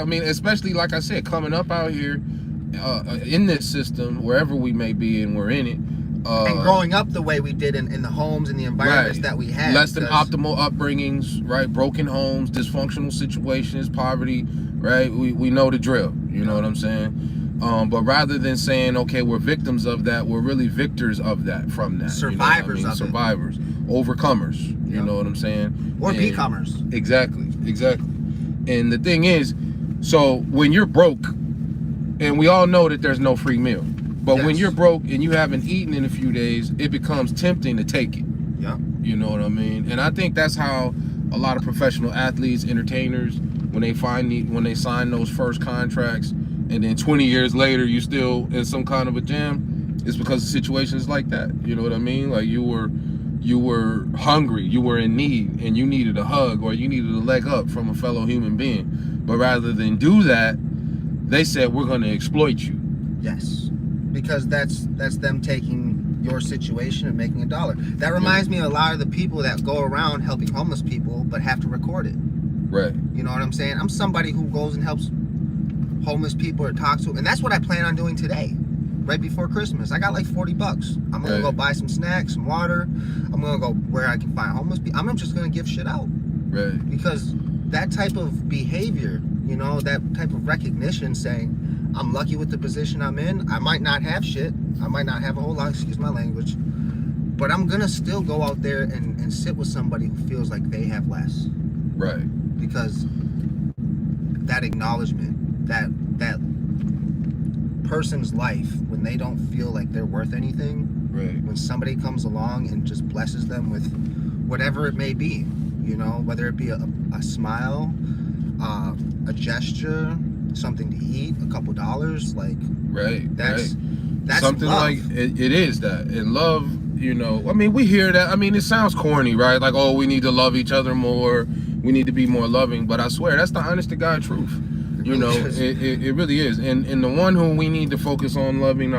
I mean, especially like I said, coming up out here in this system, wherever we may be and we're in it. And growing up the way we did in the homes and the environments that we had. Less than optimal upbringings, right? Broken homes, dysfunctional situations, poverty, right? We know the drill, you know what I'm saying? But rather than saying, okay, we're victims of that, we're really victors of that, from that. Survivors of it. Survivors, overcomers, you know what I'm saying? Or becomers. Exactly. And the thing is, so when you're broke, and we all know that there's no free meal, but when you're broke and you haven't eaten in a few days, it becomes tempting to take it. Yeah. You know what I mean? And I think that's how a lot of professional athletes, entertainers, when they sign those first contracts, and then 20 years later you still in some kind of a jam, it's because of situations like that. You know what I mean? Like you were hungry, you were in need, and you needed a hug or you needed a leg up from a fellow human being. But rather than do that, they said, we're going to exploit you. Yes. Because that's them taking your situation and making $1. That reminds me of a lot of the people that go around helping homeless people but have to record it. Right. You know what I'm saying? I'm somebody who goes and helps homeless people or talks to them, and that's what I plan on doing today, right before Christmas. I got like $40. I'm gonna go buy some snacks, some water. I'm gonna go where I can find homeless people. I'm just gonna give shit out. Right. Because that type of behavior, you know, that type of recognition, saying, I'm lucky with the position I'm in. I might not have shit. I might not have a whole lot, excuse my language. But I'm going to still go out there and sit with somebody who feels like they have less. Right. Because that acknowledgement, that person's life, when they don't feel like they're worth anything, right, when somebody comes along and just blesses them with whatever it may be, you know, whether it be a smile, a gesture, something to eat, a couple dollars, like that's something love. Like it is that. And love, you know, I mean, we hear that. I mean, it sounds corny, right? Like, oh, we need to love each other more, we need to be more loving, but I swear that's the honest to God truth. You know, it really is. And the one whom we need to focus on loving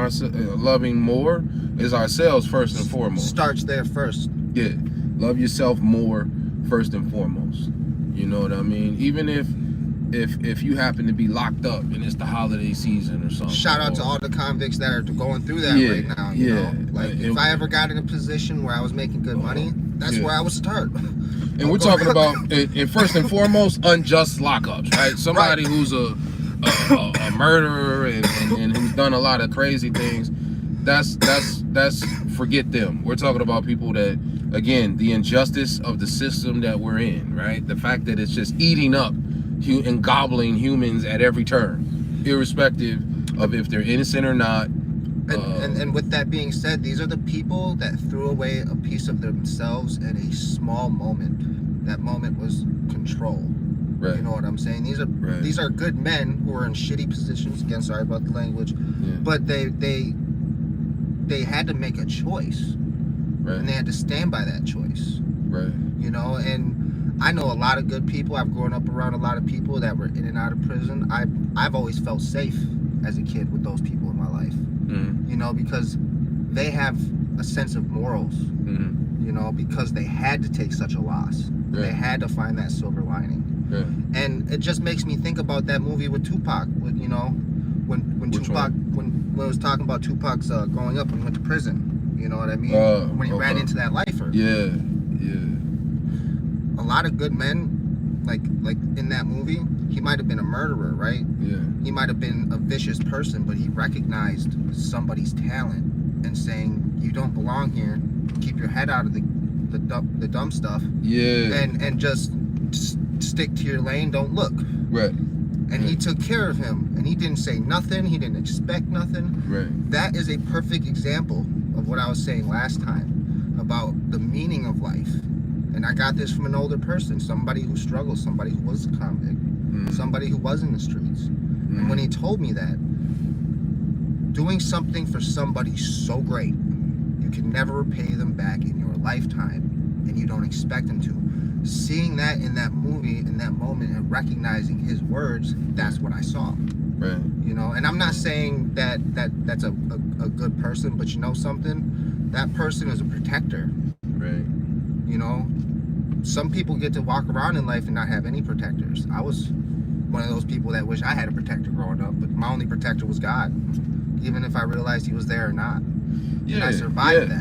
more is ourselves first and foremost. Starts there first. Yeah, love yourself more first and foremost. You know what I mean? Even if you happen to be locked up and it's the holiday season or something. Shout out to all the convicts that are going through that right now. You know, like if I ever got in a position where I was making good money, that's where I would start. And we're talking about, and first and foremost, unjust lockups, right? Somebody who's a murderer and who's done a lot of crazy things. That's forget them. We're talking about people that, again, the injustice of the system that we're in, right? The fact that it's just eating up and gobbling humans at every turn, irrespective of if they're innocent or not. And with that being said, these are the people that threw away a piece of themselves in a small moment. That moment was control. Right. You know what I'm saying? These are good men who are in shitty positions. Again, sorry about the language, but they had to make a choice, and they had to stand by that choice. Right. You know, and I know a lot of good people. I've grown up around a lot of people that were in and out of prison. I've always felt safe as a kid with those people in my life. You know, because they have a sense of morals. You know, because they had to take such a loss. They had to find that silver lining. And it just makes me think about that movie with Tupac. You know, when Tupac when it was talking about Tupac's growing up and went to prison. You know what I mean? When he ran into that lifer. Yeah. A lot of good men, like in that movie, he might have been a murderer, right? Yeah. He might have been a vicious person, but he recognized somebody's talent and saying, "You don't belong here. Keep your head out of the dumb stuff. Yeah. And just stick to your lane. Don't look." Right. And he took care of him, and he didn't say nothing. He didn't expect nothing. Right. That is a perfect example of what I was saying last time about the meaning of life. And I got this from an older person, somebody who struggled, somebody who was a convict, somebody who was in the streets. And when he told me that, doing something for somebody so great, you can never repay them back in your lifetime, and you don't expect them to. Seeing that in that movie, in that moment, and recognizing his words, that's what I saw. Right. You know, and I'm not saying that's a good person, but you know something? That person is a protector. Right. You know, some people get to walk around in life and not have any protectors. I was one of those people that wish I had a protector growing up, but my only protector was God, even if I realized he was there or not. And I survived that.